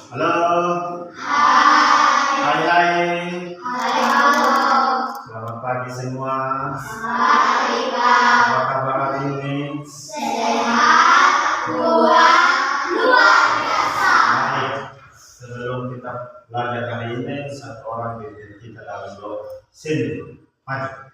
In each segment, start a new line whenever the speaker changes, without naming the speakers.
Halo.
Hai.
Hai hai.
Hai, halo.
Selamat pagi semua.
Pagi, Pak.
Apa kabar hari ini?
Sehat, kuat, luar biasa.
Baik. Sebelum kita belajar hari ini, satu orang pimpin kita dalam doa. Sini, maju.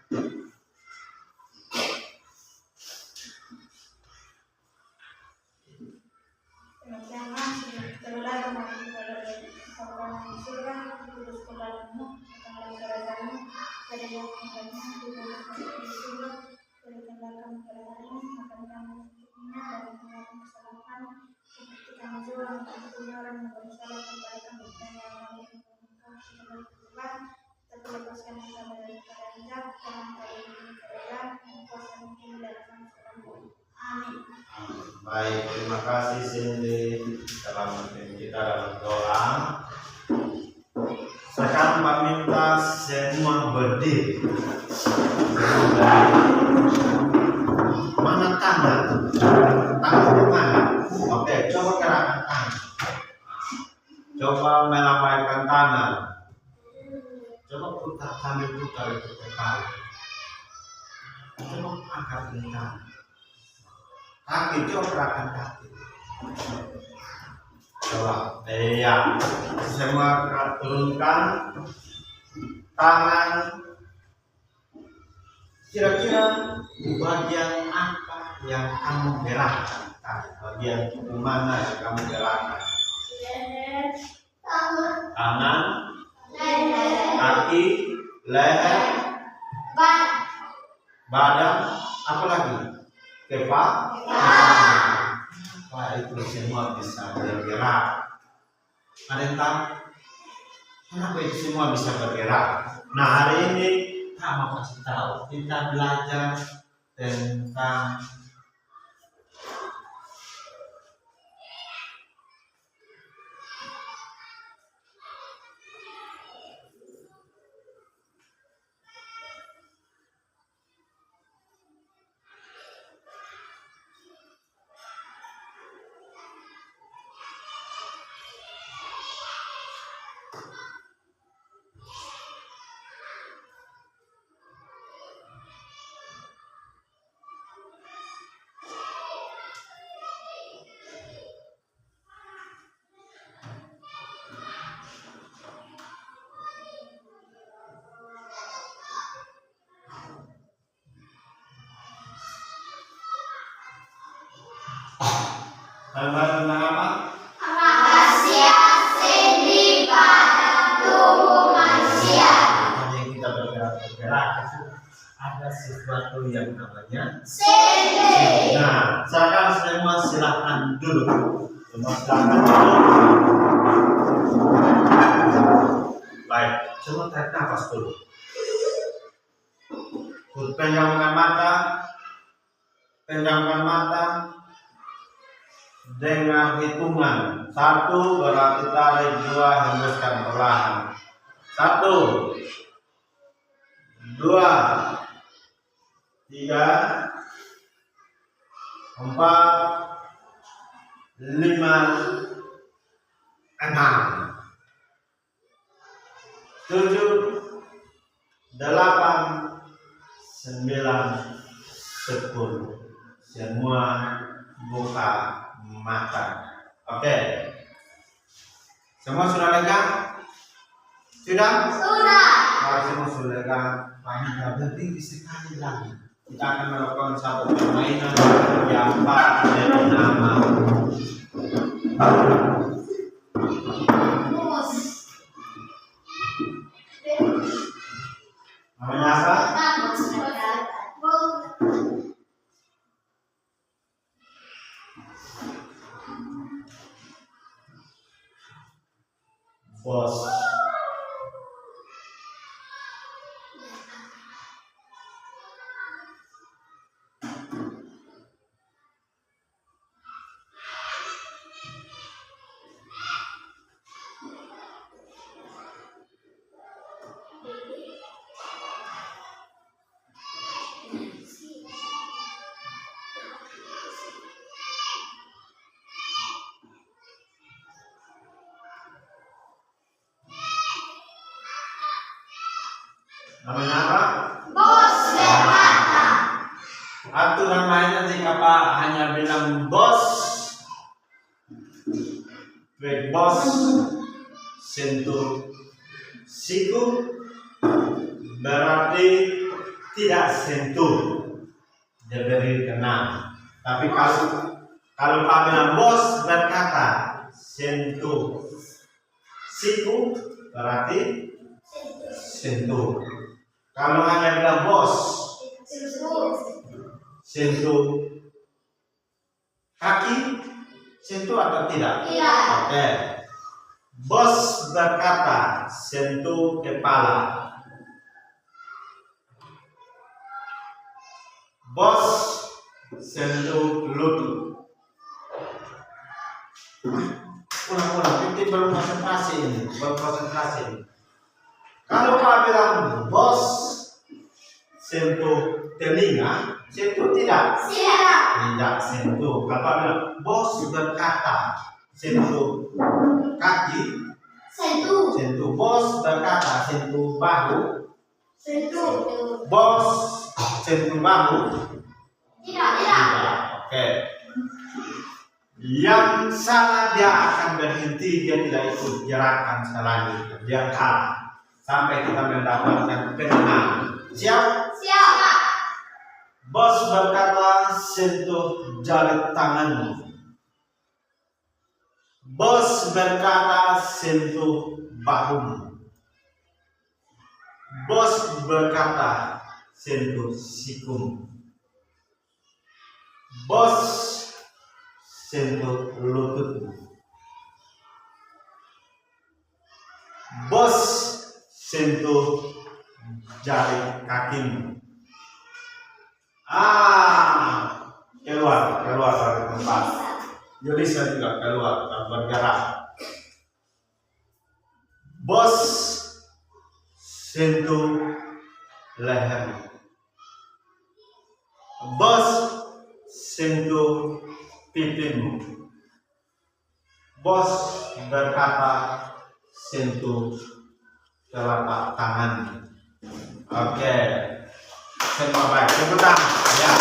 Baik, terima kasih Cindy telah memimpin kita dalam doa. Sekarang Pak minta semua berdiri. Mana tangan? Tangan di mana? Oke, coba gerakan tangan. Coba melambaikan tangan. Coba putar, sambil putar itu kepala. Coba angkat tangan. Kaki, coba gerakan kaki. Coba, iya. Semua turunkan tangan. Kira-kira di bagian apa yang kamu gerakkan? Bagian tubuh mana yang kamu gerakkan?
Leher,
Tangan,
leher,
kaki, leher, badan, apa lagi? Kepala. Wah, itu semua bisa bergerak. Ada yang tahu kenapa itu semua bisa bergerak? Nah, hari ini kita mau kasih tahu. Kita belajar tentang tentang apa?
rahasia sendi pada tubuh manusia.
Yang kita bergerak itu ada sesuatu yang namanya
Sendi.
Nah, sekarang semua silahkan duduk. Semua silahkan duduk. Baik, semua tarik nafas dulu. Pejamkan mata. Pejamkan mata. Dengan hitungan 1 berarti tarik, 2 hembuskan perlahan. 1, 2, 3, 4, 5, 6, 7, 8, 9, 10. Semua buka mata. Oke. Semua sudah lega? Sudah?
Sudah.
Kalau semua sudah lega, kita berhenti sekali lagi. Kita akan melakukan satu permainan yang dengan nama
Mus.
namanya apa? Bos. Namanya apa?
Bos berkata.
Aturan lainnya jika Pak hanya bilang bos, bos sentuh siku berarti tidak sentuh, diberi kena. Tapi kalau Pak bilang bos berkata sentuh siku berarti sentuh. Kalau hanya bilang bos sentuh kaki, sentuh atau tidak?
Tidak.
Oke. Bos berkata sentuh kepala. Bos sentuh lutut. Ulang-ulang, ini belum konsentrasi ini, belum konsentrasi. Kalau Pak bilang bos sentuh telinga, sentuh tidak?
Tidak.
Tidak sentuh. Kalau Pak bilang bos berkata sentuh kaki,
Sentuh.
sentuh. Bos berkata sentuh bahu,
Sentuh.
bos sentuh bahu.
Tidak.
Tidak. Oke. Yang salah dia akan berhenti, dia tidak ikut gerakan selanjutnya, dia kalah sampai kita mendapatkan kemenangan. Siap?
Siap.
Bos berkata sentuh jari tanganmu. Bos berkata sentuh bahumu. Bos berkata sentuh sikumu. Bos sentuh lututmu. Bos sentuh jari kakimu. Keluar dari tempat. Yulisa juga keluar dan bergerak. Bos sentuh lehermu. Bos sentuh pipimu. Bos berkata sentuh telapak tanganmu. Oke, semua baik. Tepuk tangan. Ya.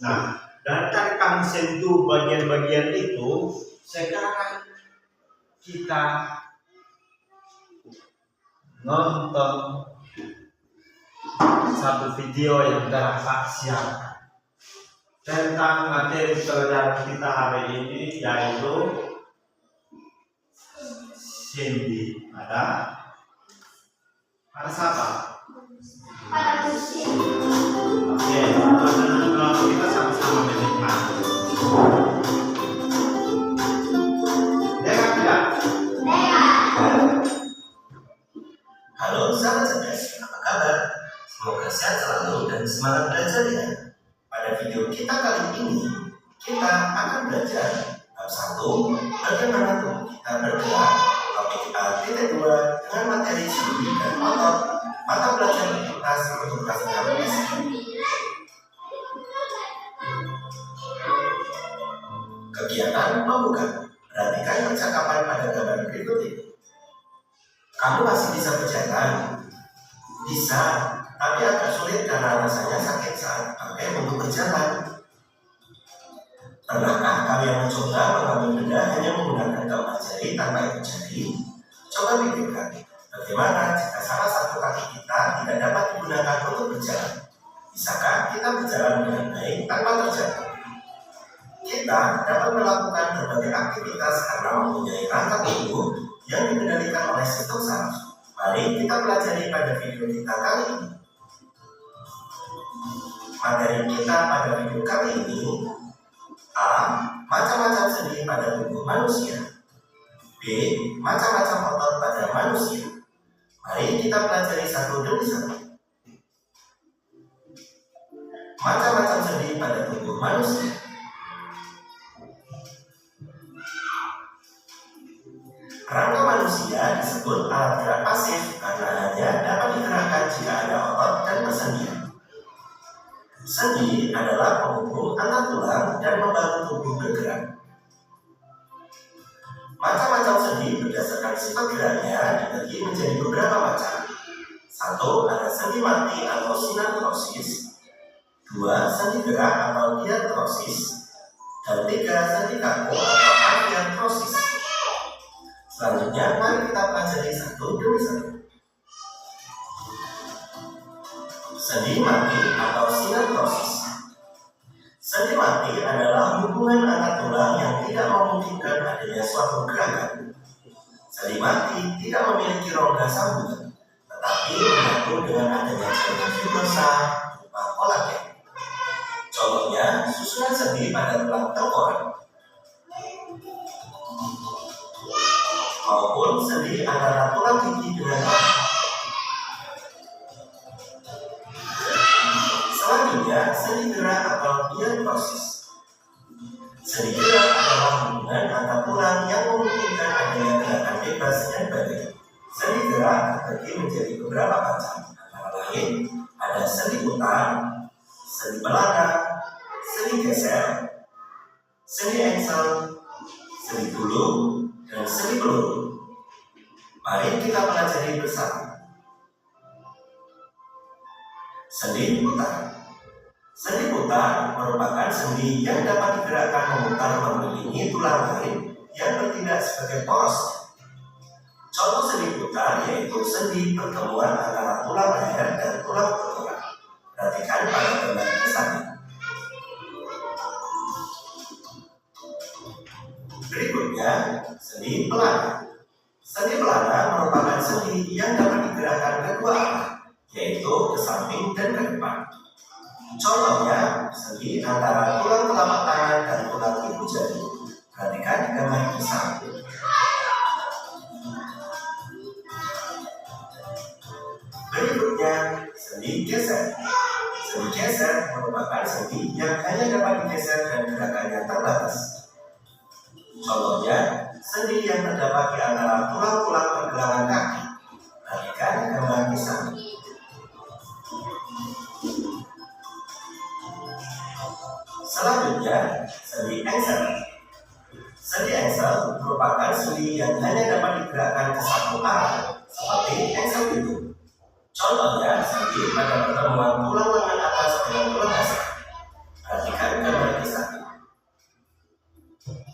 Nah, dari tadi kami sentuh bagian-bagian itu, sekarang kita nonton satu video yang telah Pak siapkan tentang materi pelajaran kita hari ini, yaitu sendi pada siapa?
Pada musim.
Oke, kita sama-sama menikmati. Dengar tidak?
Halo sahabat cerdas, apa kabar? Semoga sehat selalu dan semangat belajar ya. Pada video kita kali ini, kita akan belajar bab 1, bagaimana tubuh kita bergerak. Topik kita titik 2 dengan materi sendi dan otot, mata pelajaran kita untuk kelas 6. Kegiatan membuka. Perhatikan percakapan pada gambar berikut ini. Kamu masih bisa berjalan? Bisa, tapi agak sulit karena rasanya sakit saat pakai untuk berjalan. Pernahkah kalian mencoba mengambil benda hanya menggunakan keempat jari tanpa ikut jari? Coba pikirkan, bagaimana jika salah satu kaki kita tidak dapat digunakan untuk berjalan? Bisakah kita berjalan dengan baik tanpa terjatuh? Kita dapat melakukan berbagai aktivitas karena mempunyai rangka tubuh yang dikendalikan oleh sistem saraf. Mari kita pelajari pada video kita kali ini. Materi kita pada video kali ini: A. Macam-macam sendi pada tubuh manusia. B. Macam-macam otot pada manusia. Mari kita pelajari satu demi satu. Macam-macam sendi pada tubuh manusia. Rangka manusia disebut alat gerak pasif karena hanya dapat digerakkan jika ada otot dan persendian. Sendi adalah penghubung antar tulang dan membantu tubuh bergerak. Macam-macam sendi berdasarkan sifat geraknya dibagi menjadi beberapa macam. 1. Ada sendi mati atau sinartrosis. 2. Sendi gerak atau diartrosis. Dan 3. Sendi kaku atau afiartrosis. Selanjutnya, mari kita pelajari satu demi satu. Sendi mati atau sinartrosis. Sendi mati adalah hubungan antar tulang yang tidak memungkinkan adanya suatu gerakan. Sendi mati tidak memiliki rongga sambungan, tetapi menyatu dengan adanya jaringan fibrosa berupa kolagen. Contohnya, susunan sendi pada tulang tengkorak, maupun sendi antara tulang gigi dengan rahang. Selanjutnya, sendi gerak atau diartrosis. Sendi gerak adalah hubungan antar tulang yang memungkinkan adanya gerakan bebas dan balik. Sendi gerak terbagi menjadi beberapa macam, antara lain ada sendi putar, sendi pelana, sendi geser, sendi engsel, sendi gulung, dan sendi peluru. Mari kita pelajari bersama. Sendi putar. Sendi putar merupakan sendi yang dapat digerakkan memutar mengelilingi tulang lain yang bertindak sebagai poros. Contoh sendi putar yaitu sendi pertemuan antara tulang leher dan tulang tengkorak. Perhatikan pada gambar kisah. Berikutnya, sendi pelana. Sendi pelana merupakan sendi yang dapat digerakkan kedua arah, yaitu ke samping dan ke depan. Contohnya, sendi antara tulang telapak tangan dan tulang ibu jari. Perhatikan gambar kisah. Berikutnya, sendi geser. Sendi geser merupakan sendi yang hanya dapat digeser dan gerakannya terbatas. Contohnya, sendi yang terdapat di antara tulang-tulang pergelangan kaki. Perhatikan gambar kisah. Selanjutnya, sendi engsel. Sendi engsel merupakan sendi yang hanya dapat digerakkan ke satu arah, seperti engsel pintu. Contohnya, sendi pada pertemuan tulang lengan atas dengan tulang dasar. Perhatikan gambar kisah.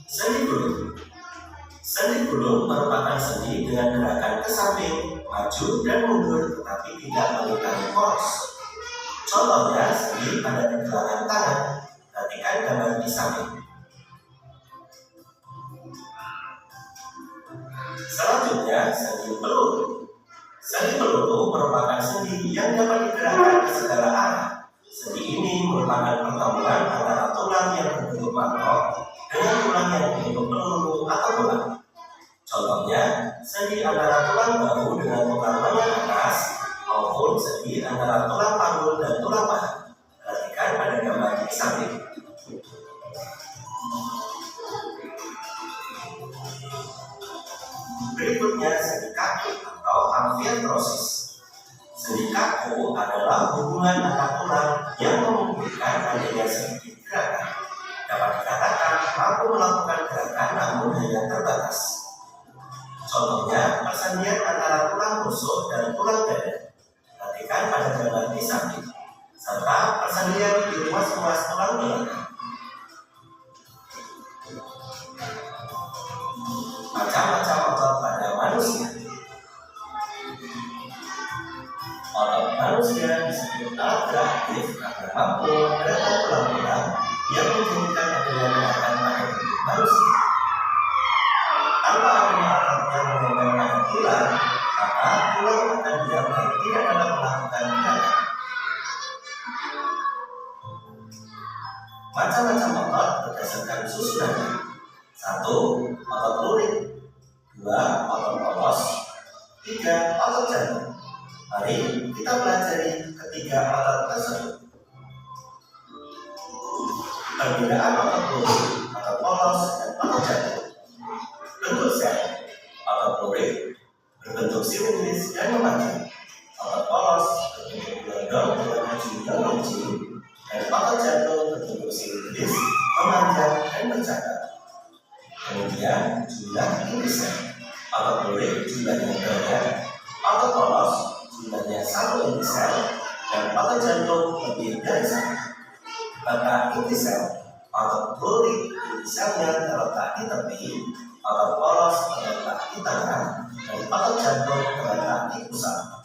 Sendi gulung. Sendi gulung merupakan sendi dengan gerakan ke samping, maju dan mundur, tetapi tidak melintasi poros. Contohnya, sendi pada pergelangan tangan. Perhatikan gambar di samping. Selanjutnya, sendi peluru. Sendi peluru merupakan sendi yang dapat digerakkan ke segala arah. Sendi ini merupakan pertemuan antara tulang yang berbentuk mangkok dengan tulang yang berbentuk peluru atau bola. Contohnya, sendi antara tulang bahu dengan tulang lengan atas, maupun sendi antara tulang panggul dan tulang paha. Perhatikan pada gambar di samping. Berikutnya, sendi kaku atau afiartrosis. Sendi kaku adalah hubungan antar tulang yang memungkinkan adanya sedikit gerakan. Dapat dikatakan mampu melakukan gerakan namun hanya terbatas. Contohnya, persendian antara tulang rusuk dan tulang dada. Perhatikan pada gambar di samping, serta persendian di ruas-ruas tulang belakang. Macam-macam otot pada manusia. Otot manusia disebut alat reaktif karena mampu menggerakkan tulang-tulang yang menjadikan adanya gerakan pada tubuh manusia. Tanpa adanya otot yang menempel pada tulang, maka tulang akan diam dan tidak dapat melakukan gerakan. Macam-macam otot berdasarkan susunannya. 1. Otot lurik. 2. Otot polos. 3. Otot jantung. Mari kita pelajari ketiga otot tersebut. Perbedaan otot lurik, otot polos, dan otot jantung. Bentuk sel. Otot lurik berbentuk simetris dan memanjang. Otot polos berbentuk gelondong dengan ujung yang runcing, dan otot jantung berbentuk simetris, memanjang, dan bercakap. Kemudian jumlah jumlah intisel. Otot lurik jumlahnya banyak, otot poros jumlahnya 1 intisel, dan otot jantung lebih dari 1. Pada intisel, otot lurik intiselnya terletak di tepi, otot poros terletak di tengah, dan otot jantung terletak di pusat.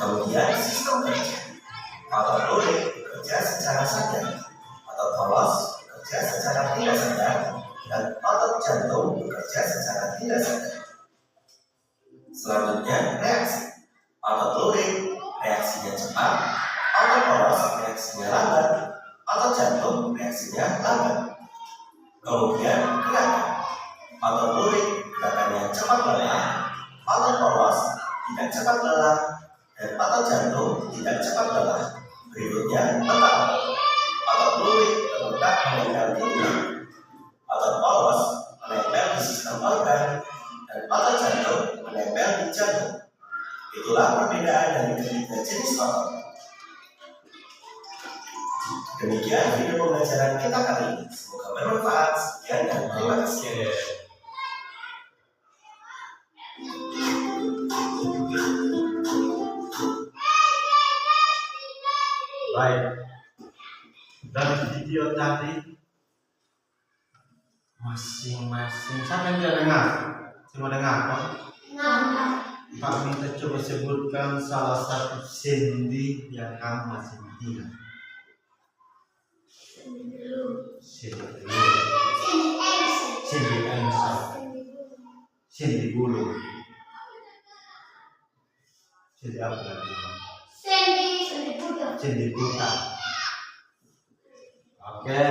Kemudian sistem kerja. Otot lurik bekerja secara sadar, otot poros bekerja secara tidak sadar, dan otot jantung bekerja secara tidak sadar. Selanjutnya reaksi. Otot lurik reaksinya cepat, otot poros reaksinya lambat, otot jantung reaksinya lambat. Kemudian gerakan. Otot lurik gerakannya cepat lelah, otot poros tidak cepat lelah, dan otot jantung tidak cepat lelah. Berikutnya letak otot. Otot lurik terletak menempel di tulang, otot poros menempel di sistem organ, dan otot jantung menempel di jantung. Itulah perbedaan dari ketiga jenis otot. Demikian video pembelajaran kita kali ini. Semoga bermanfaat. Sekian dan terima kasih.
Baik. Dan video tadi masing-masing siapa yang tidak dengar? Semua dengar kan? Pak minta coba sebutkan salah satu sendi yang kamu masih ingat. Sendi engsel, sendi bulu, sendi apa lagi? Sendi buta. Oke,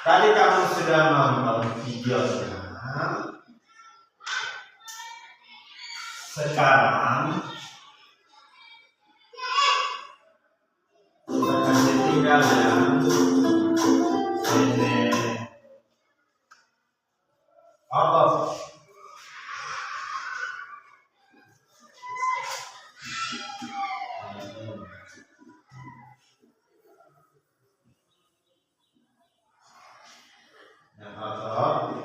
tadi kamu sudah nonton videonya. Sekarang kita kasih tinggal yang ini otot. Yang otot.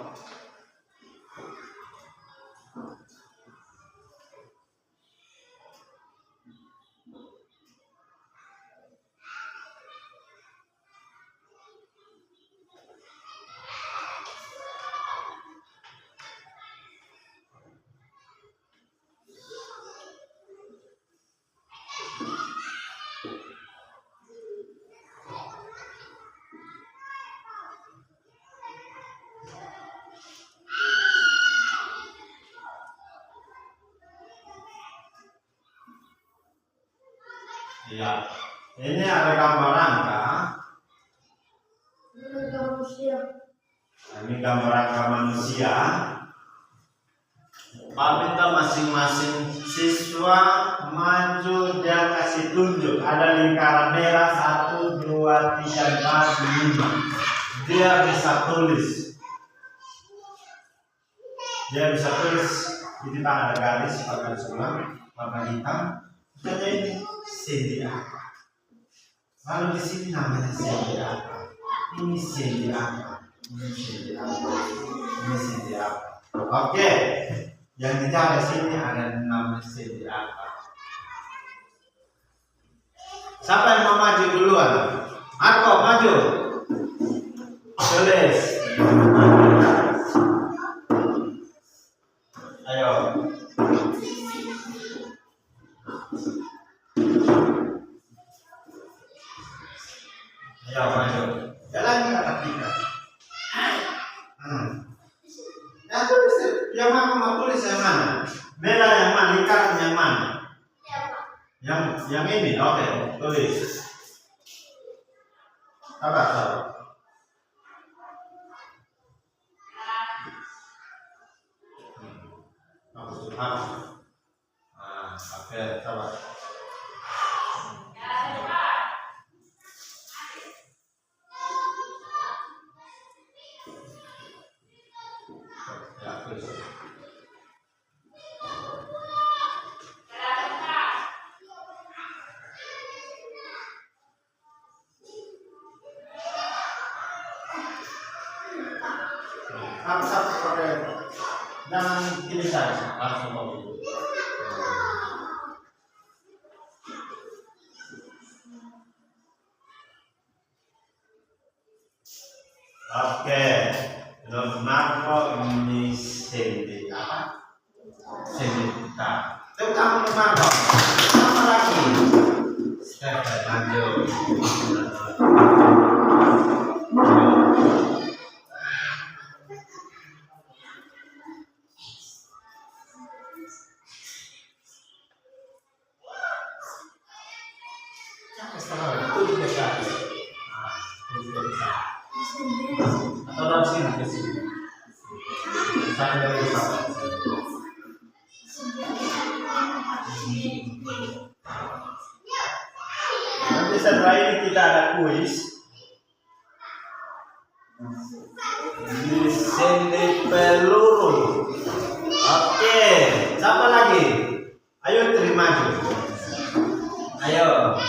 Ya, ini ada gambar angka. Ini gambar angka manusia. Pak minta masing-masing siswa maju, dia kasih tunjuk. Ada lingkaran merah 1, 2, 3, 4, 5. Dia bisa tulis. Dia bisa tulis. Di depan ada garis, pakai sulam, warna hitam. Misalnya ini sendi apa? Lalu di sini namanya sendi apa? Ini sendi apa? Ini sendi apa? Ini sendi apa? Oke, yang dicari sini ada nama sendi apa? Siapa yang mau maju duluan? Marco, maju. Tulis. Ayo. Ayo maju. Jalan ke atas kita. Yang tulis, yang mana mau tulis yang mana? Merah yang mana? Lingkaran yang mana? Yang ini, oke, tulis. Sabar. Oke, sabar. Ya, tulis. Satu pakai. Jangan pilih saja, langsung mau pilih. Oke, Leonardo ini sendi apa? Sendi kita. Tepuk tangan Leonardo. Apa lagi? Step lanjut. Setelah itu juga satu. Nah, itu bisa. Atau dari sini ke sini. Satu dari satu. Nanti setelah ini kita ada kuis. Di sini peluru. Oke, siapa lagi? Ayo terima maju. Ayo.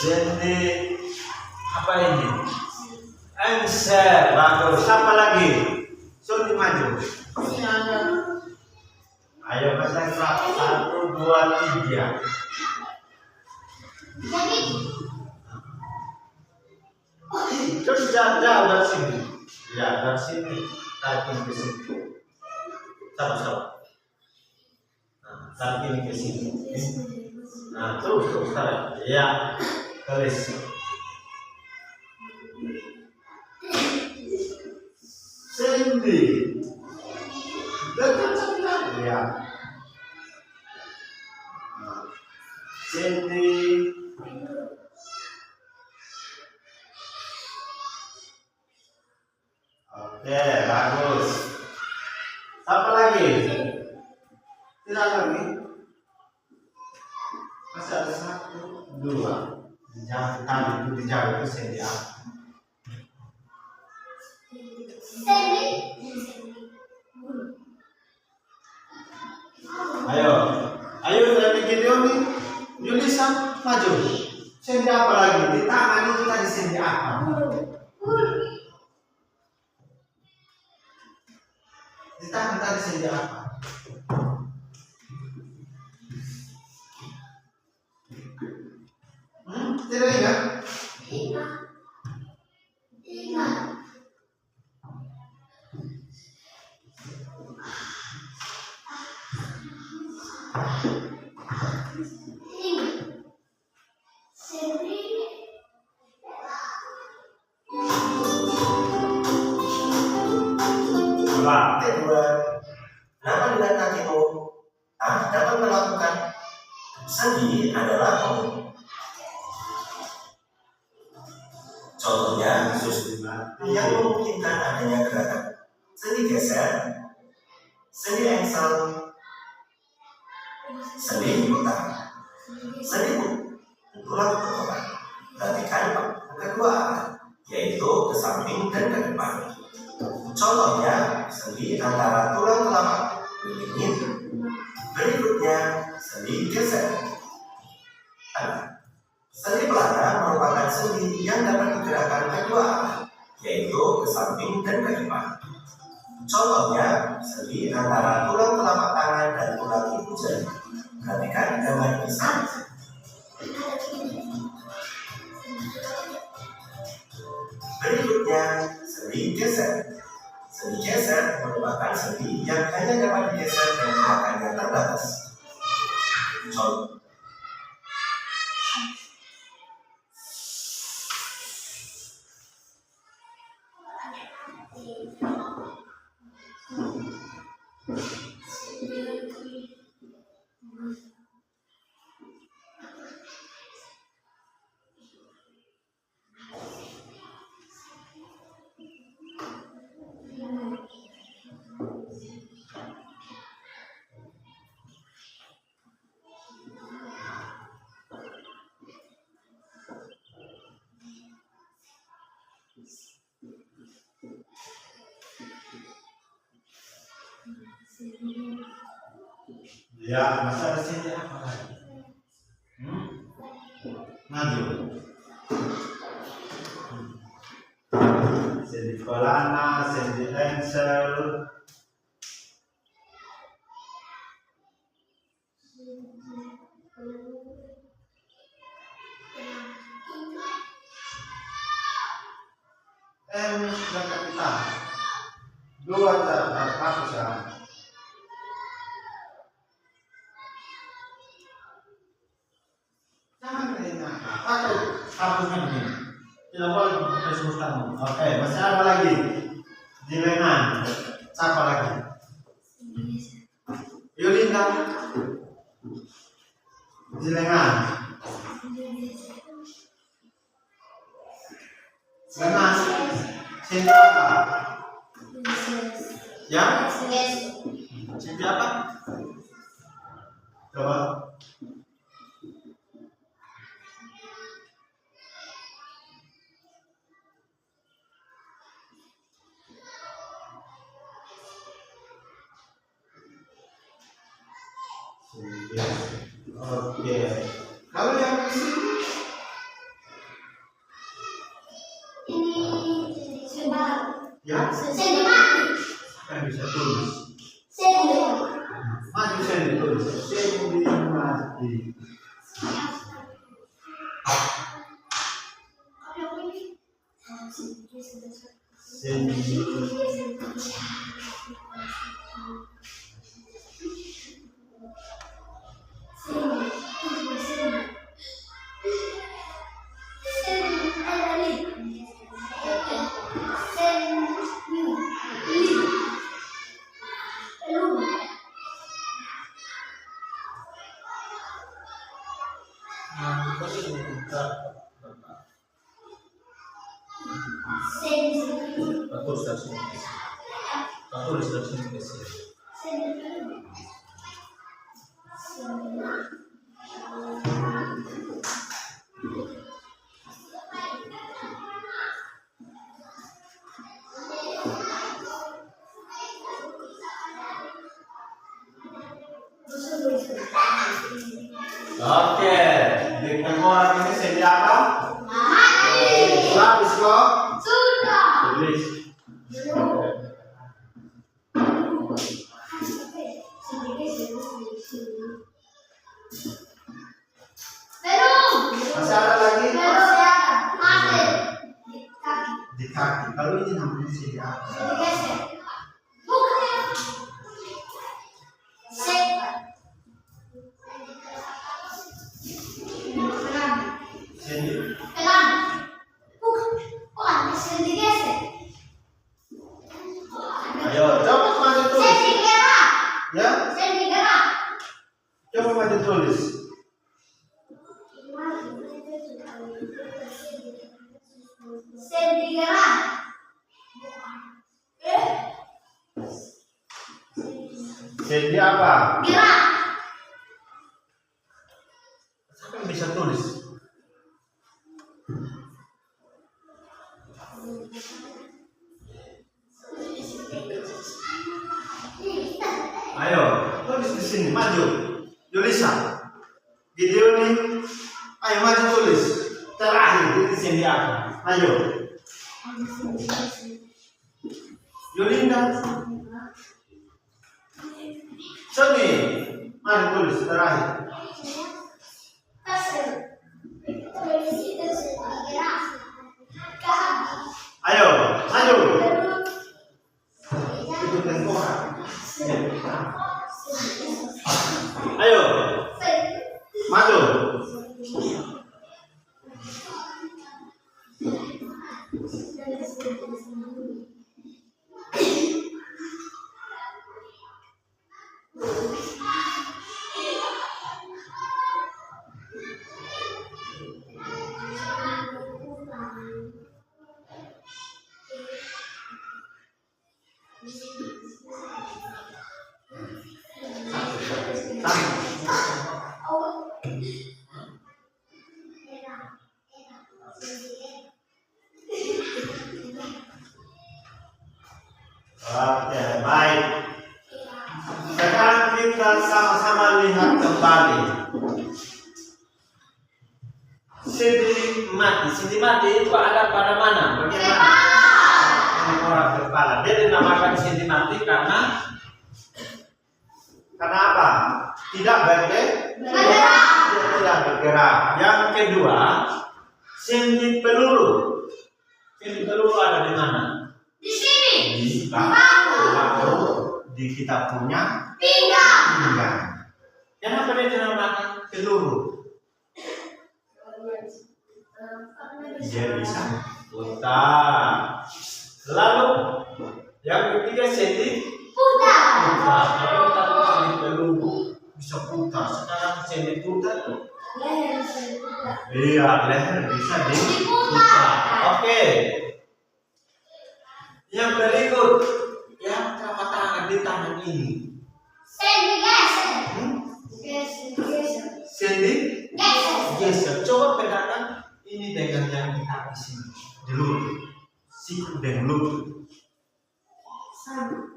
Jadi apa ini? Answer, bagus. Siapa lagi? Suruh maju. Ayo Mas Hendra, 1, 2, 3. Terus jauh dari sini. Ya, dari sini. Tarik ke sini. Sama-sama. Nah, tarik ke sini. Nah, terus tarik. Ya, tulis. Sendi. Dekat sekali. Ya. Sendi. Oke, bagus. Apa lagi? Tidak lagi. Masih ada 1, 2. Jangan tadi itu dijauh itu sendi apa?
Sendi.
Ayo dari video nih. Yulisa maju. Sendi apa lagi? Di tangan itu tadi sendi apa? Di tangan tadi sendi apa? Tidak ingat?
Ingat. Sendi.
Kedua, kenapa dengan kakimu dapat melakukan sendi adalah hobi. Contohnya, yang memungkinkan adanya gerakan sendi geser, sendi engsel, sendi putar, sendi tulang kekokan. Perhatikan kedua arah, yaitu ke samping dan ke depan. Contohnya, sendi antara tulang telapak lilin. Berikutnya, sendi geser. Sendi pelana merupakan sendi yang dapat digerakkan kedua arah, yaitu ke samping dan ke depan. Contohnya, sendi antara tulang telapak tangan dan tulang ibu jari. Perhatikan gambar di sini. Berikutnya, sendi geser. Sendi geser merupakan sendi yang hanya dapat digeser dan gerakannya terbatas. Contoh.
Ya, masa ada sini apa lagi? Maju. Sendi Kolana, sendi Engsel. Sedangkan kita dua cara aku sekarang. Jangan kena atau hapusnya begini. Tidak boleh disebutkan. Oke, masih ada lagi di lengan. Siapa lagi? Yulinda di lengan. Lengan. Sini apa? Ya? Sini apa? Coba. Oke. Kalau yang di sini
ini sebentar.
ya,
Sendi mati.
kan bisa tulis.
Sendi.
Maju sendi tulis. Sendi mati. Sendi. Oke, di tengkorak ini sendi apa? Habis kok?
Sudah.
Tulis.
Belum.
Masih ada lagi?
Masih.
Di kaki. Kalau ini namanya sendi apa?
Digeser. Bukan. Sekat.
Sendi.
Pelan. Bukan. Sendi geser.
Ayo, coba maju tulis.
Sendi gerak.
Ya,
Sendi gerak.
coba maju tulis.
Sendi gerak.
Sendi apa?
Gerak.
Siapa yang bisa tulis? Ayo, tulis di sini, maju. Yulisa, Gideoni, ayo maju tulis. Terakhir di sini apa? Ayo, Yulinda, Sony, maju tulis terakhir. Ayo, maju. Itu tengkorak. Ayo, maju. Oke, baik. kita sama-sama lihat kembali. Sendi mati itu ada pada mana? Bagaimana? Orang kepala. Dia dinamakan sendi mati karena apa? Tidak bergerak. Dia tidak bergerak. Yang kedua, sendi peluru. Sendi peluru ada di mana?
Di sini.
Di bahu. Di kita punya pinggang. Kenapa dia dinamakan peluru? Dia bisa putar. Lalu yang ketiga sendi
Putar.
Kalau kita sendi peluru bisa putar. Sekarang sendi putar.
Leher bisa putar.
Iya, leher bisa diputar. Oke. Yang berikut, yang telapak tangan di tangan ini.
Sendi geser. Geser.
Sendi
Geser.
geser. Coba bedakan ini dengan yang di kaki sini. Di lutut. Siku dan lutut.
Sama.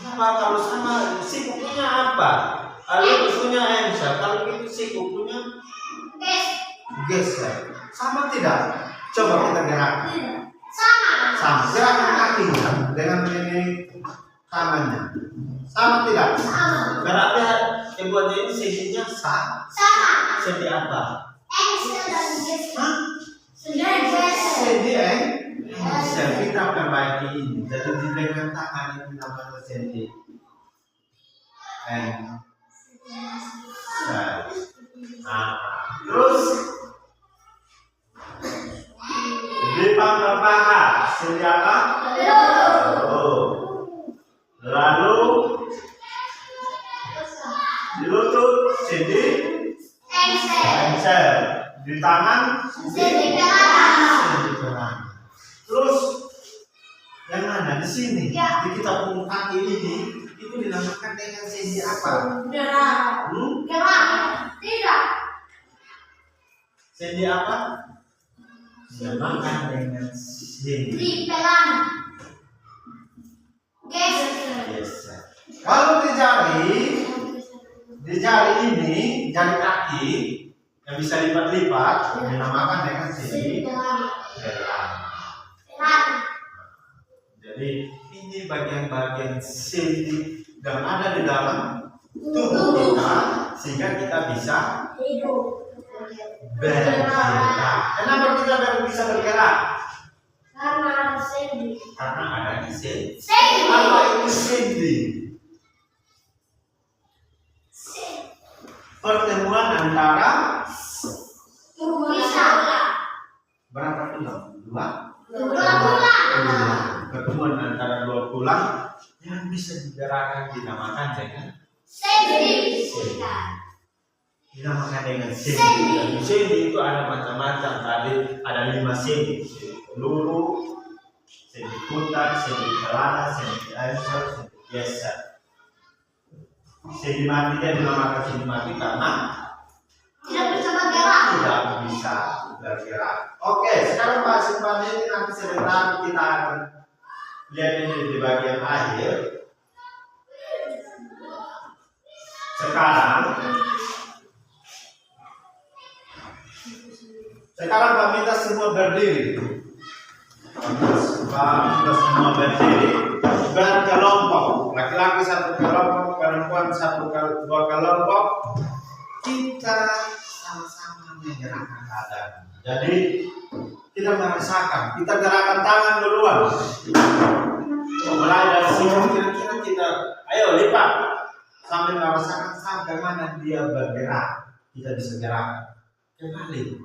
Apa kalau sama siku punya apa? Lutut punya emsel. Kalau itu siku punya geser. Sama tidak? Coba kita gerak. Sama. Gerakan kakinya dengan ini tangannya. Sama tidak?
Sama.
Berarti keduanya ini sendinya sama. Sendi apa? Hah? Sendi emsel. Kita perbaiki ini. Jadi di dengan tangan ini namanya sendi emsel. Nah, terus di pangkal paha sendi apa? Lalu di lutut sendi emsel. Di tangan sendi pelan. Terus yang mana di sini?
Ya.
Di kita punggung kaki ini itu dinamakan dengan sendi apa?
Gerak. Tidak.
Sendi apa? Dinamakan dengan sendi
Di pelan. Geser.
geser. Kalau di jari ini, jari kaki yang bisa lipat-lipat dinamakan dengan sendi
Pelan.
pelan. Jadi ini bagian-bagian sendi yang ada di dalam tubuh kita sehingga kita bisa
Hidup.
bergerak. Kenapa kita baru bisa bergerak?
Karena ada sendi.
Karena adanya sendi.
Sendi.
Apa itu sendi? Pertemuan antara
Bisa.
berapa tulang? Dua.
Tulang.
Pertemuan antara dua tulang yang bisa digerakkan dinamakan dengan
Sendi.
dinamakan dengan sendi. Dan sendi itu ada macam-macam. Tadi ada 5 sendi. Sendi peluru, sendi putar, sendi pelana, sendi emsel, sendi geser. Sendi mati dia dinamakan sendi mati karena
Tidak bisa bergerak.
tidak bisa bergerak. Oke, sekarang Pak simpan ini nanti sebentar kita akan lihat ini di bagian akhir. Sekarang Pak minta semua berdiri. Pak minta semua berdiri. Berkelompok. Laki-laki satu kelompok, perempuan dua kelompok. Kita sama-sama menggerakkan badan. Jadi kita merasakan, kita gerakan tangan duluan. Mulai dari sini kira-kira kita, ayo lipat sambil merasakan bagaimana dia bergerak. Kita bisa gerak kembali.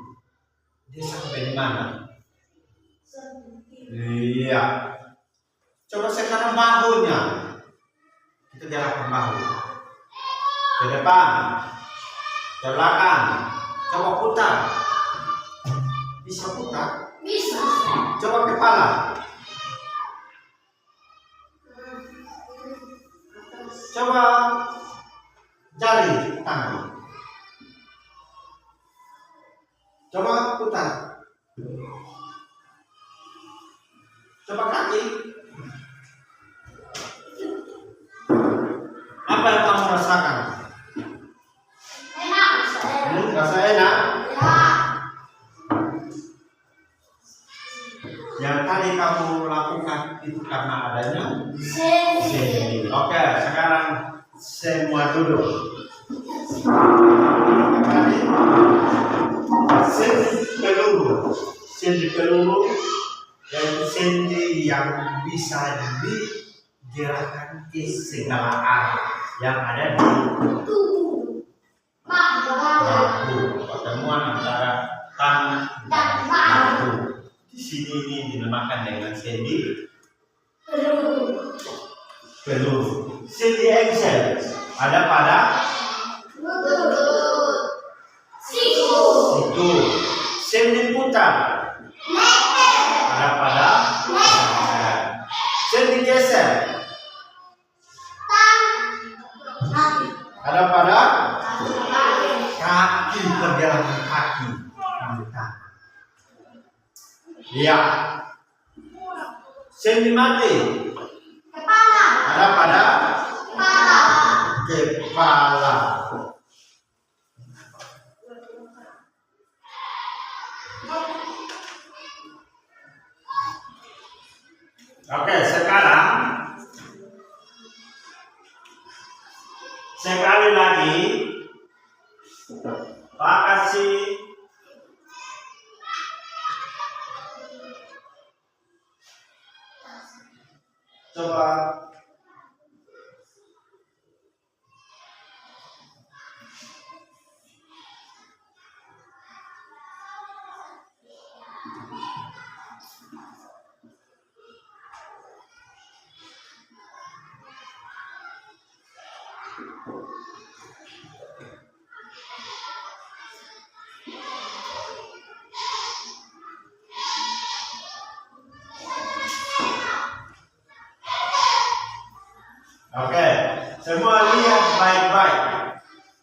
Dia sampai di mana? Iya. Coba sekarang bahunya. Kita gerakkan bahu. Ke depan. Ke belakang. Coba putar. Bisa putar?
Bisa.
Coba kepala. Coba jari tangan. Coba putar. Coba kaki. Yang tadi kamu lakukan itu karena adanya
Sandy.
Sandy. Oke, sekarang semua duduk. Tadi sendi peluru, yaitu sendi yang bisa digerakkan ke segala arah yang ada di batu. Pertemuan antara tanah dan batu. Di sini ini dinamakan dengan sendi peluru. Sendi engsel ada pada siku. Sendi putar ada pada sendi geser ada pada kaki, perjalanan kaki. Ya. Sendi mati ada pada kepala. Oke, sekarang sekali lagi Pak kasih coba oke, semua lihat baik-baik.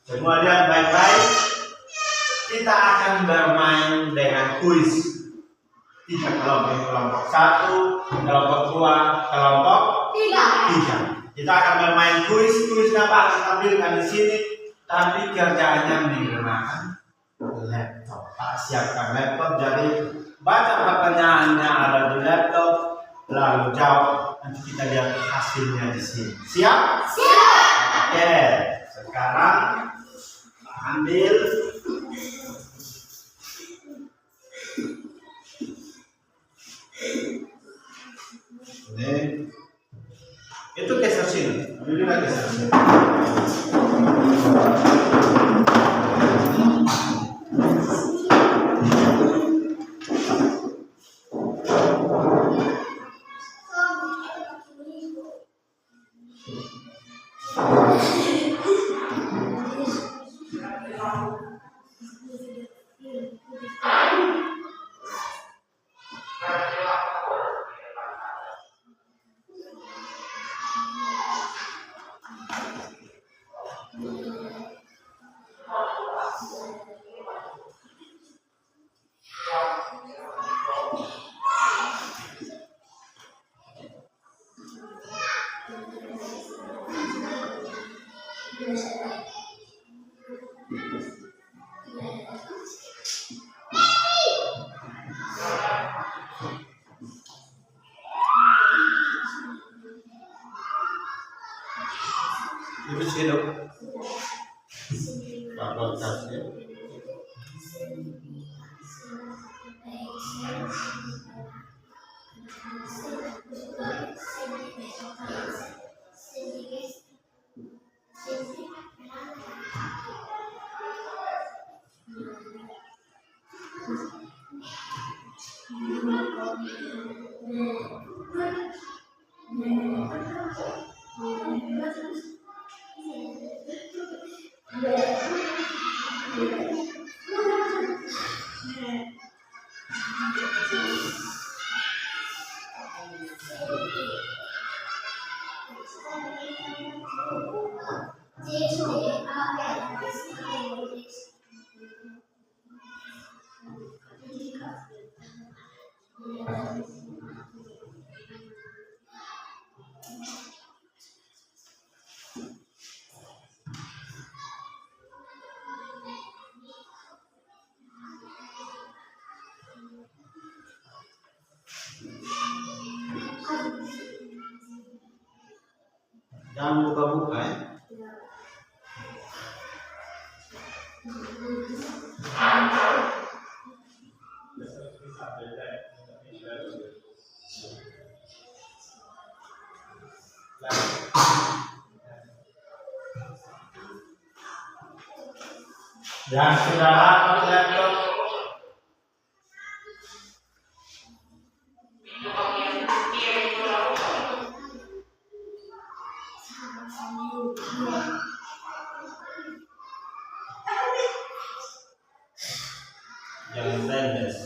Semua lihat baik-baik. Kita akan bermain dengan kuis. 3 kelompok, kelompok 1, kelompok 2, kelompok 3. Kita akan bermain kuis. Kuisnya Pak tampilkan di sini. Tapi kerjanya menggunakan laptop. Pak siapkan laptop. Jadi baca pertanyaannya ada di laptop, lalu jawab. Nanti kita lihat hasilnya di sini. Siap?
Siap.
Oke. Sekarang ambil ini. Itu geser sini. Ambil juga geser sini. Ibu sini dong. Bapak kasih. Jangan buka-buka ya. Yang sudah hafal laptop. Jangan tendes.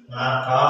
Maka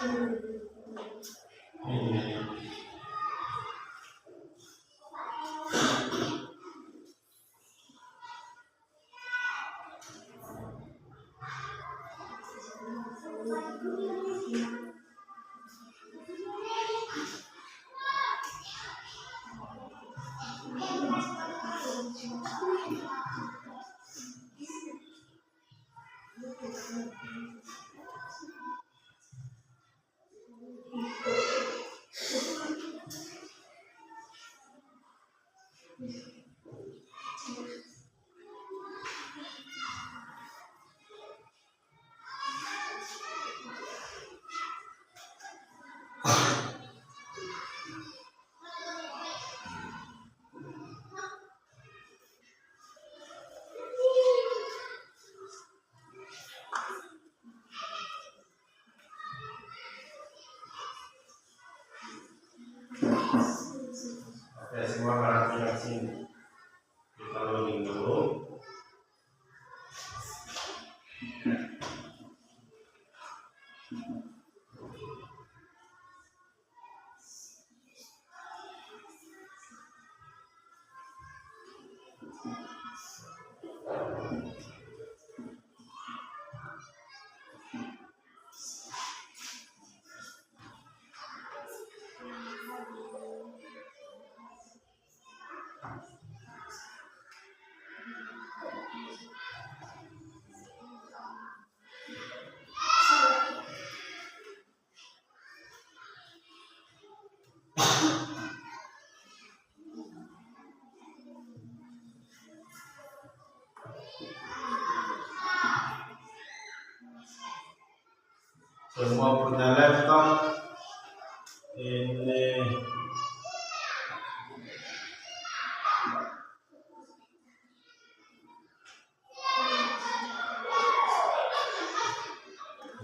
Ini. Oke, semua perhatikan sini. Kita loading dulu. Semua punya laptop ini.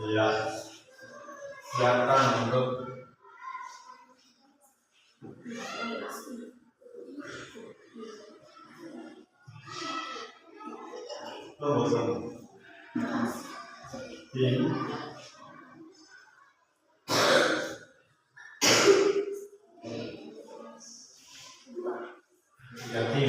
Ya, silakan untuk ini. Jadi,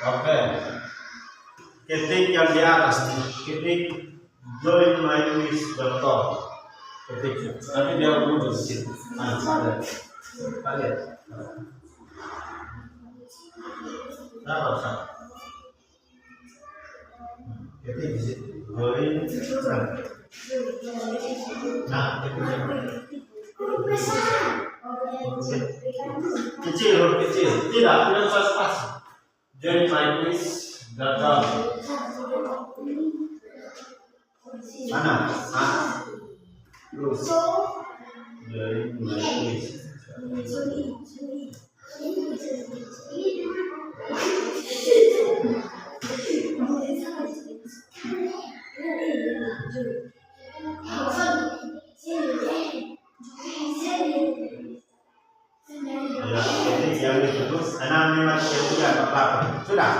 oke, ketik yang di atas nih, ketik joinmyquiz.com, ketik, nanti dia muncul di situ. Ada, apa usah? Ketik di situ, join, nah, kecil, tidak usah spasi. joinmyquiz.com. Mana? Terus joinmyquiz. Ya, ketik yang terus 65348. Sudah.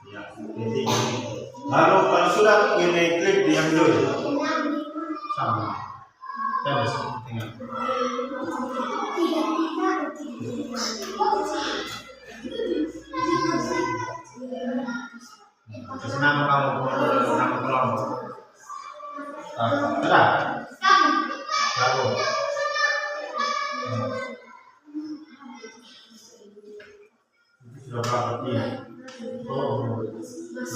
Ya, ketik. Lalu kalau sudah ini klik di yang dulu. Sama. Terus tinggal. Terus nama kamu nama kelompok. Sudah. Lalu. Sudah berapa tim? Oh.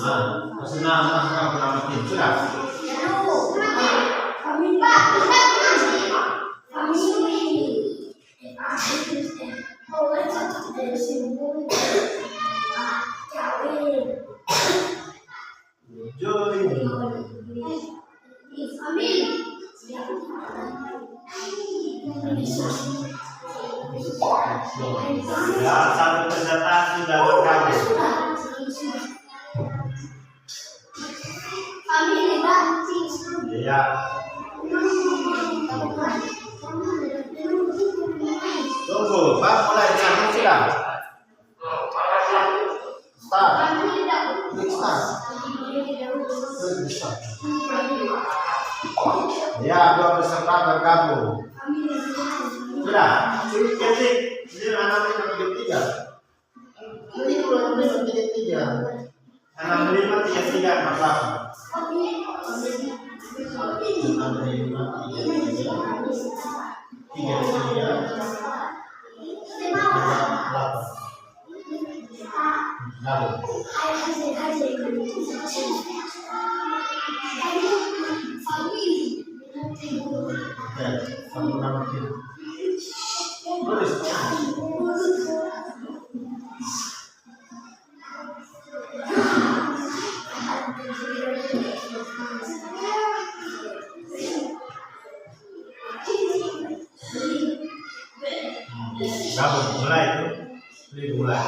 Nah, terus nama tim sudah. Join. Ya, satu peserta sudah bergabung. Ya. Tunggu, Pak, mulai sambung sudah. Start. Start. Ya, dua peserta bergabung. Sudah, ketik. Ini anak lima tiga. Ini dulu lima tiga. Anak lima tiga apa? Anak lima tiga. Mulai itu, mulai.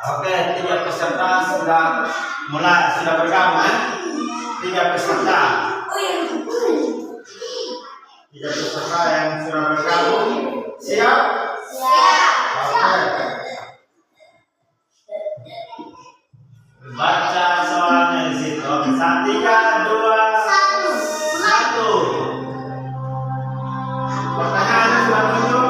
Oke, 3 peserta sudah bergabung ya? 3 peserta. 3 peserta yang sudah bergabung, siap? Oke. Baca soalnya di situ. Oke, 3, 2, 1. Pertanyaan sudah muncul.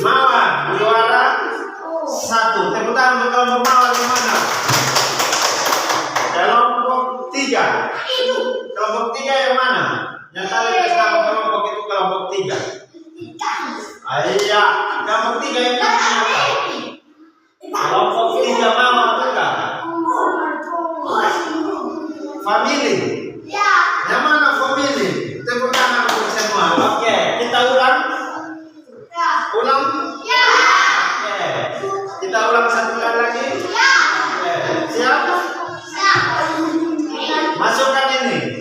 Mawar juara 1. Tepuk tangan untuk kelompok Mawar yang mana? Kelompok 3. Kelompok 3 yang mana? Yang tadi kasih nama kelompok itu kelompok 3. Iya, kelompok 3 yang mana? Kelompok 3 Mawar bukan? Family. Yang mana family? Tepuk tangan untuk semua. Oke, kita ulang. Ulang. Oke. Kita ulang satu kali lagi. Oke. Siap? Masukkan ini.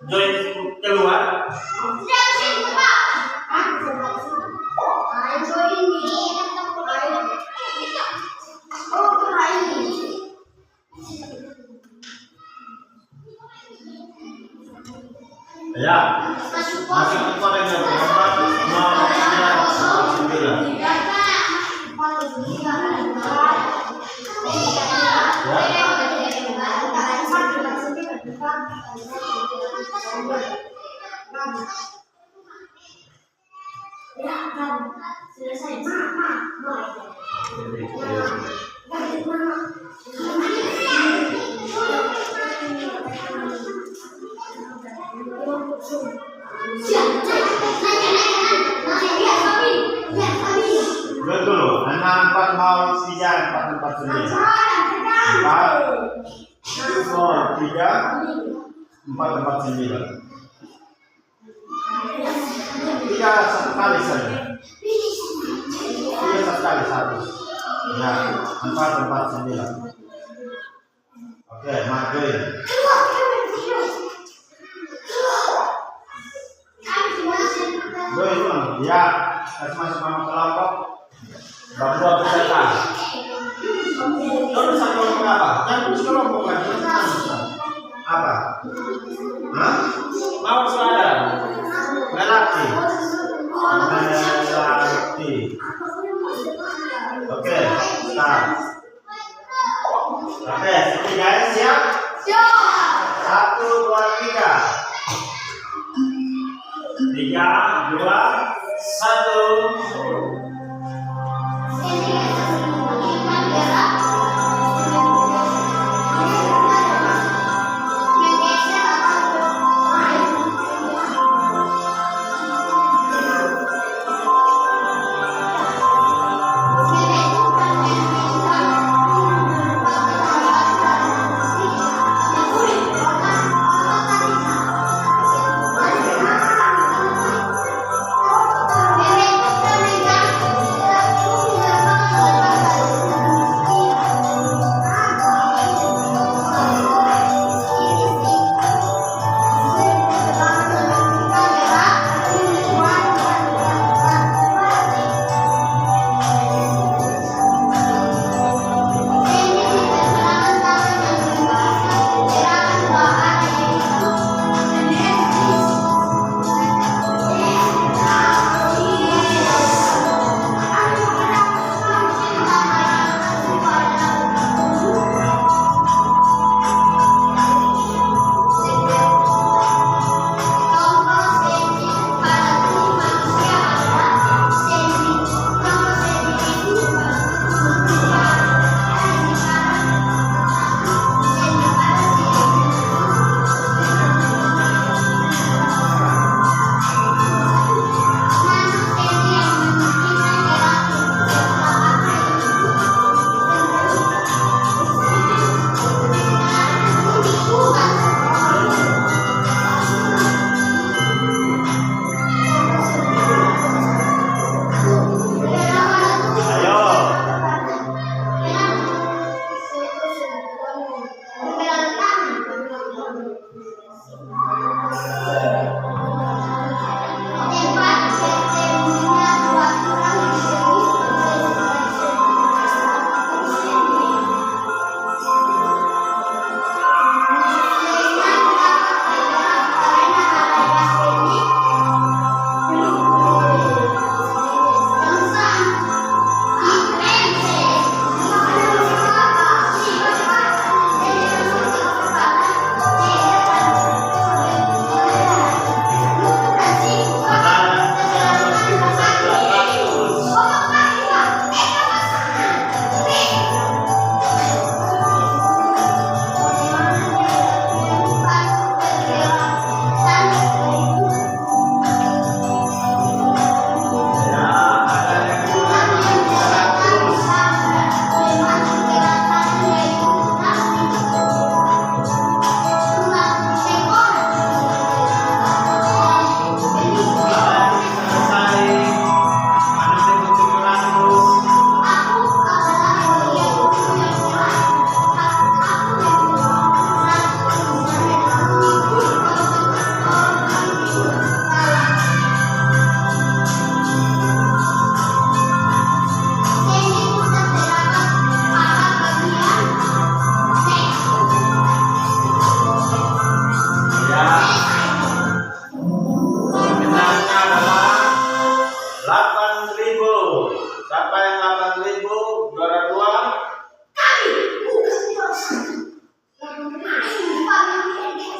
Join keluar. Ya. Masuk ke koridor 409. Betul. 64 mau 3 449. 4 3 449. 3 satu kali saja. 3 satu kali 1. Ya, 449. Oke, majuin. Join, ya, harus masuk sama kelompok. Berdua peserta. Terus satu kelompok apa? Yang terus kelompok lagi. Apa? Hah? Mau suara? Melati. Melati. Oke, start. Oke, guys, siap? 1, 2, 3. 3, 2, 1.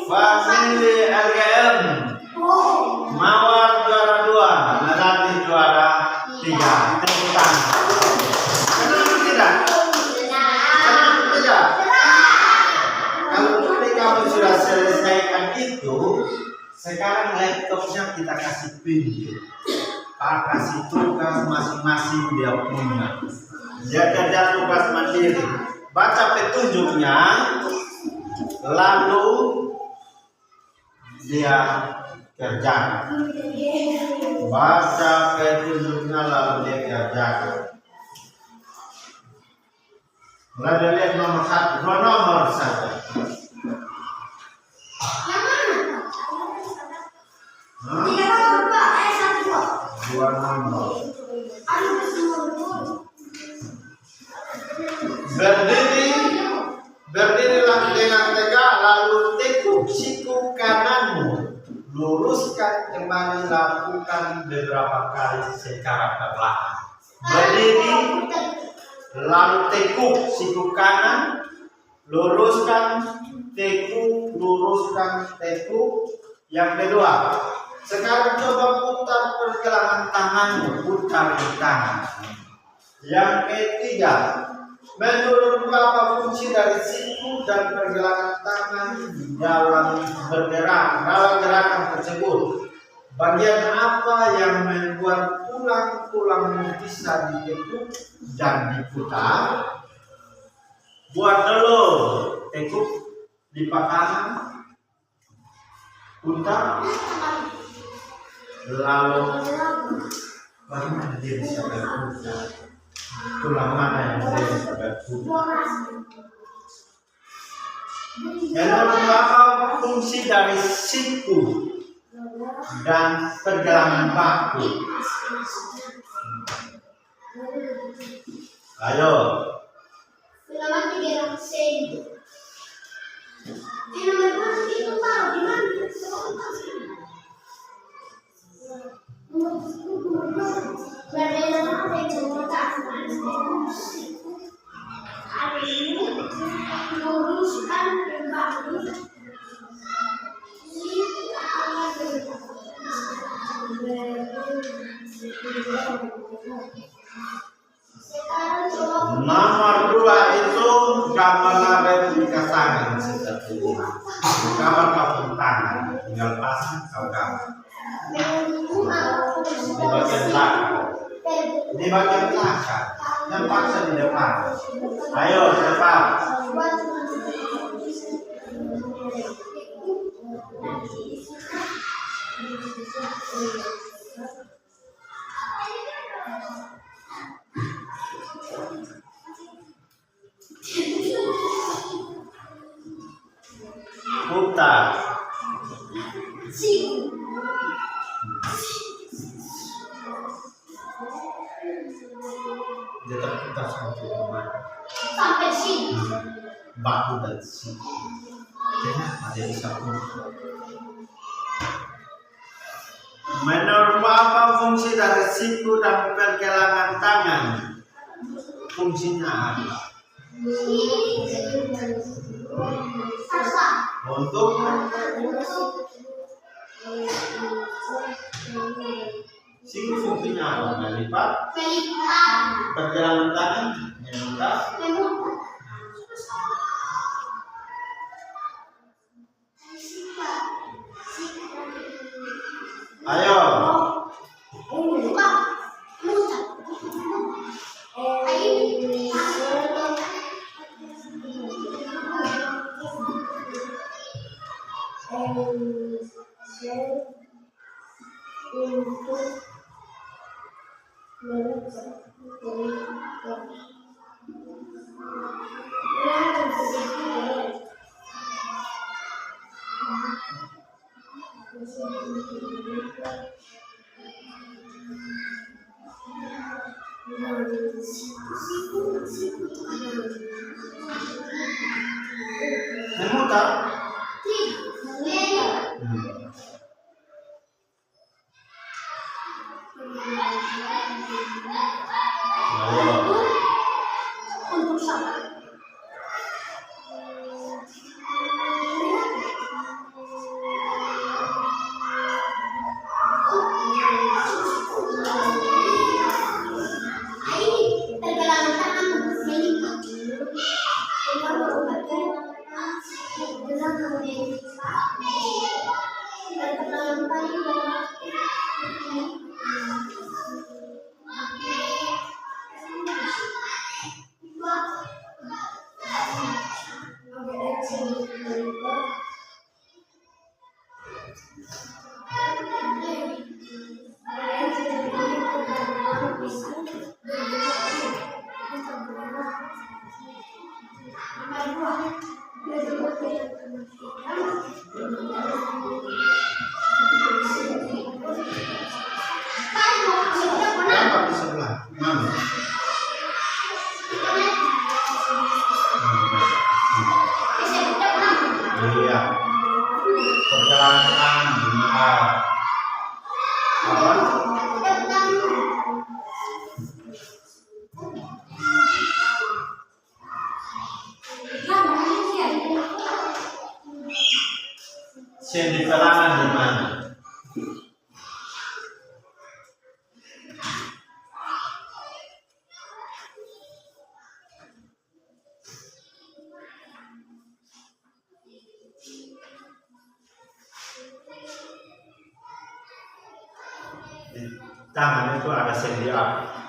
Family LGM Mawar juara 2, Melati juara 3. Tepuk tangan. Senang tidak? Senang tidak? Kalau kamu sudah selesaikan itu, sekarang laptopnya kita kasih pinjam. Pak kasih tugas masing-masing dia punya. Dia kerja tugas mandiri. Baca petunjuknya, lalu dia kerjakan. Baca petunjuknya lalu dia kerjakan. Lalu lihat nomor 1, nomor saja. Dua nomor. Berdirilah dengan tegak, lalu tekuk siku kananmu, luruskan kembali, lakukan beberapa kali secara perlahan. Berdiri, lalu tekuk siku kanan, luruskan, tekuk, luruskan, tekuk. Yang kedua, sekarang coba putar pergelangan tanganmu, putar di tangan. Yang ketiga, menurut apa fungsi dari siku dan pergelangan tangan dalam bergerak, dalam gerakan tersebut? Bagian apa yang membuat tulang-tulang bisa ditekuk dan diputar? Buat dulu, tekuk di kanan, putar, lalu bagaimana dia bisa berputar? Tulang mana yang dia bisa berputar? Menurut apa fungsi dari siku dan pergelangan bahu? Ayo.
Selama 3 sen. Nomor 2 itu tahu di mana? Hari ini luruskan kembali.
Nomor 2 itu gambar replika tangan seperti ini. Gambar kapung tangan, tinggal pasang kau gambar. Di bagian belakang. Di bagian belakang. Yang paksa di depan. Ayo cepat. Putar. Dia terputar sampai kemana?
Sampai sini.
Bahu dan siku. Kenapa dia bisa putar? Menurut apa fungsi dari siku dan pergelangan tangan? Fungsinya apa? Untuk siku fungsinya apa? Melipat. Pergelangan tangan memutar. Ayo. Memutar.
Untuk sama.
Nampak di sebelah mana? Iya. Perjalanan dunia. Apa? Sen di kalangan di mana? Di tangan itu ada sendi apa?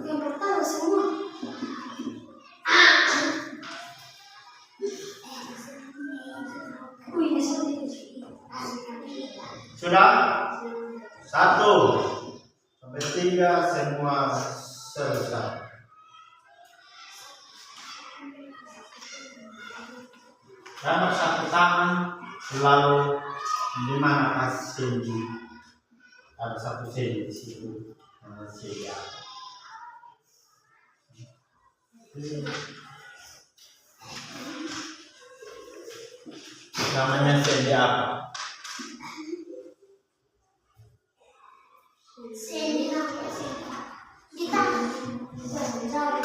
Yang pertama semua.
Sudah? 1 sampai 3 semua selesai. Dan satu tangan selalu di mana sendi. Ada satu sendi di situ. Sendi apa? Namanya sendi apa?
Sendi apa sih? Di tangan. Jauh.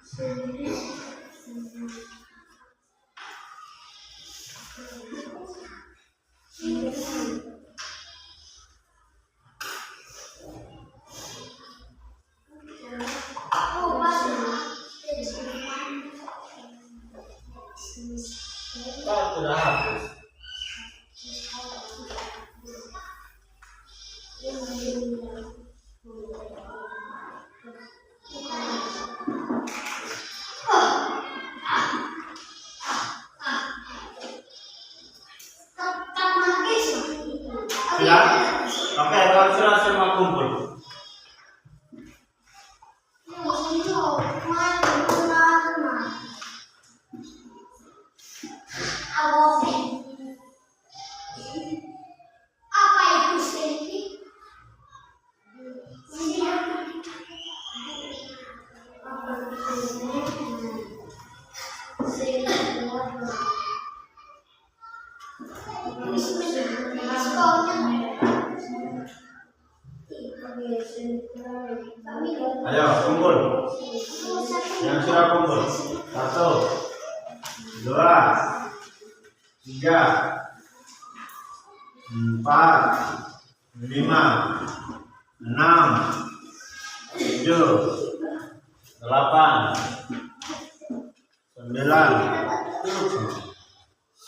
Sendi. Oh,
Sudah habis. Sudah? Oke, kalau sudah semua kumpul.
Apa itu sendi?
Ayo, kumpul. Yang sudah kumpul. 1, 2, 3, 4, 5, 6, 7, 8, 9,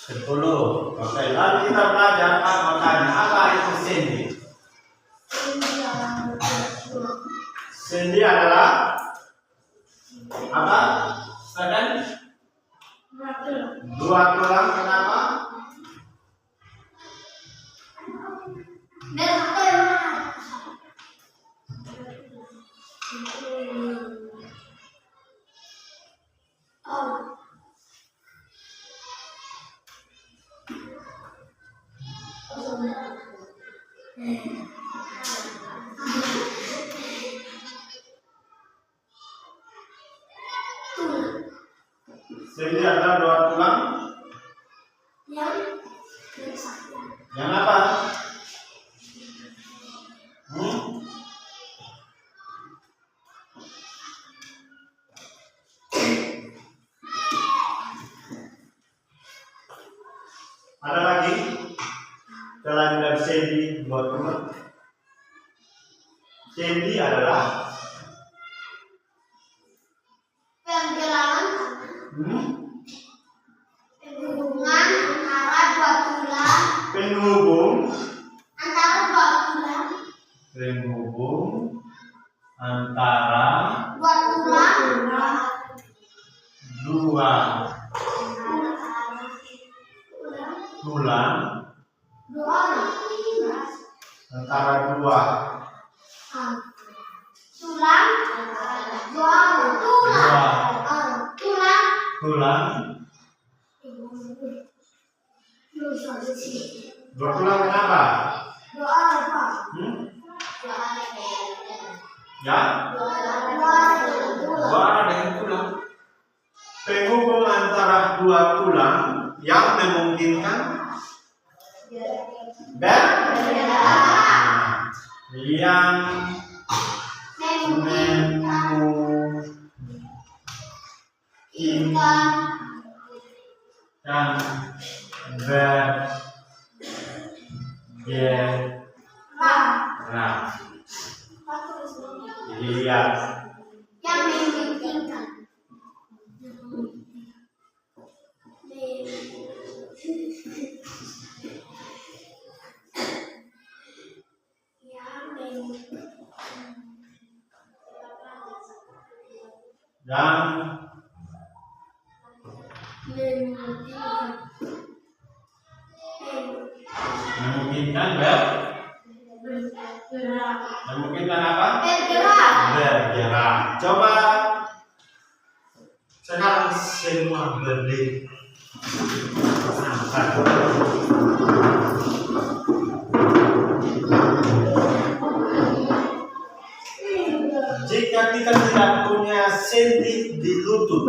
10. Oke, lalu kita belajar apa itu sendi. Sendi adalah apa? Sedang 2 tulang. Kenapa? Sendi adalah 2 tulang. Yang apa? Sandy dua tulang. Sandy adalah
pergelangan
hmm?
penghubungan antara dua tulang
penghubung
antara dua tulang
antara
dua tulang
dua tulang antara dua
tulang
dua tulang kenapa? Ya, dua dengan tulang. Penghubung antara dua tulang yang memungkinkan bergerak. Lihat.
yang memungkinkan
Memungkinkan memungkinkan apa? Bergerak. Coba sekarang semua berdiri. Jika kita tidak punya sendi di lutut,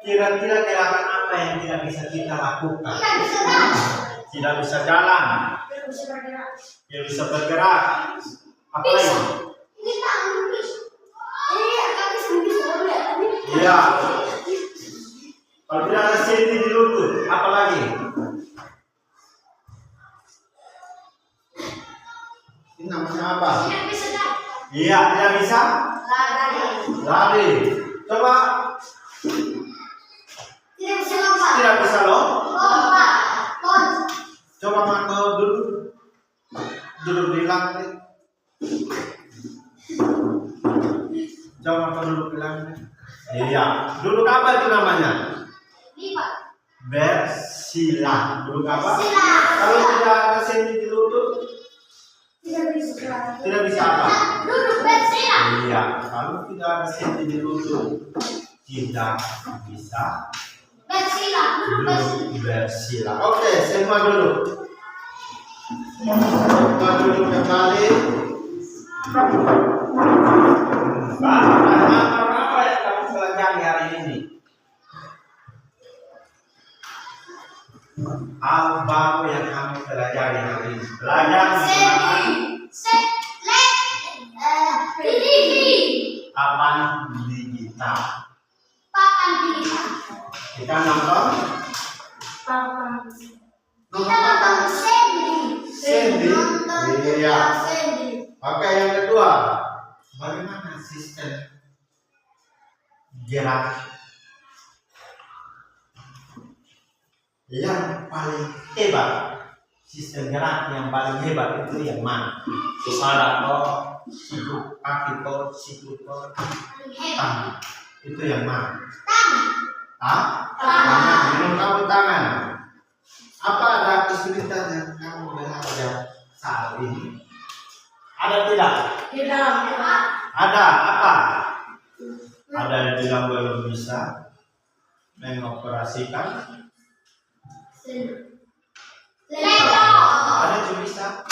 kira-kira gerakan apa yang tidak bisa kita lakukan? Tidak bisa jalan, tidak bisa bergerak. Apa lagi? Iya. Kalau tidak ada sendi di lutut, apa lagi? Ini namanya apa? Iya, tidak bisa lari. Coba tidak bisa lompat. Coba Marco duduk di lantai. Coba Marco duduk di lantai. Iya, duduk apa itu namanya? Bersila. Duduk apa? Kalau tidak ada sendi di lutut, tidak bisa apa?
duduk bersila.
Iya, kalau tidak ada sendi di lutut, tidak bisa duduk bersila. Oke, semua duduk. Semua duduk kembali. Apa yang kamu pelajari hari ini? Apa yang kamu pelajari hari ini? Belajar papan digital. Kita nonton sendi. Iya. Oke, yang kedua, bagaimana sistem gerak yang paling hebat? Sistem gerak yang paling hebat itu yang mana? Kepala kok, siku, kaki kok, siku kok, tangan. Itu yang mana? Tangan. Minum kamu tangan. Apa ada kesulitan yang kamu belajar saat ini? Ada tidak? Ada apa? Ada yang bilang belum bisa mengoperasikan. Ada yang bisa?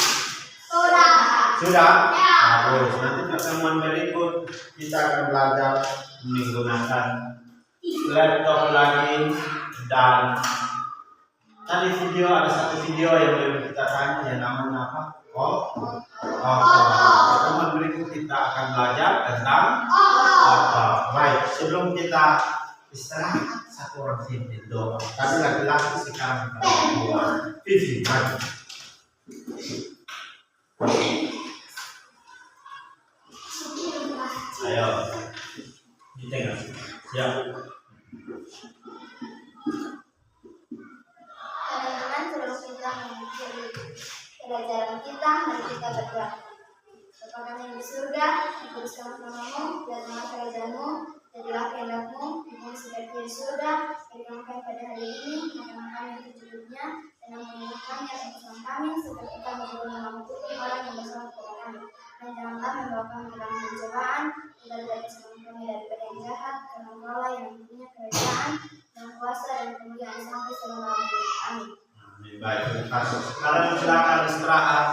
Sudah? Bagus. Nanti pertemuan berikut kita akan belajar menggunakan laptop lagi, dan tadi ada satu video yang belum kita tanya yang namanya apa? Pertemuan berikut kita akan belajar tentang apa. Baik, sebelum kita istirahat orang sini doa. Tapi laki-laki sekarang perempuan. Vivi, maju. Ayo, di tengah. Siap.
Teman-teman, sebelum kita mengikuti pelajaran kita, mari kita berdoa. Bapa kami yang di surga, dikuduskanlah namamu, datanglah kerajaanmu, jadilah kehendakmu, di bumi seperti di surga. Berikan kami pada hari ini makanan kami yang secukupnya, dan ampunilah kami atas kesalahan kami, seperti kami juga mengampuni orang yang bersalah kepada kami. Dan janganlah membawa kami ke dalam pencobaan, tetapi bebaskanlah kami daripada yang jahat, karena Engkau yang mempunyai kerajaan dan kuasa dan kemuliaan sampai selama-lamanya. Amin.
Baik, terima kasih. Sekarang silakan istirahat.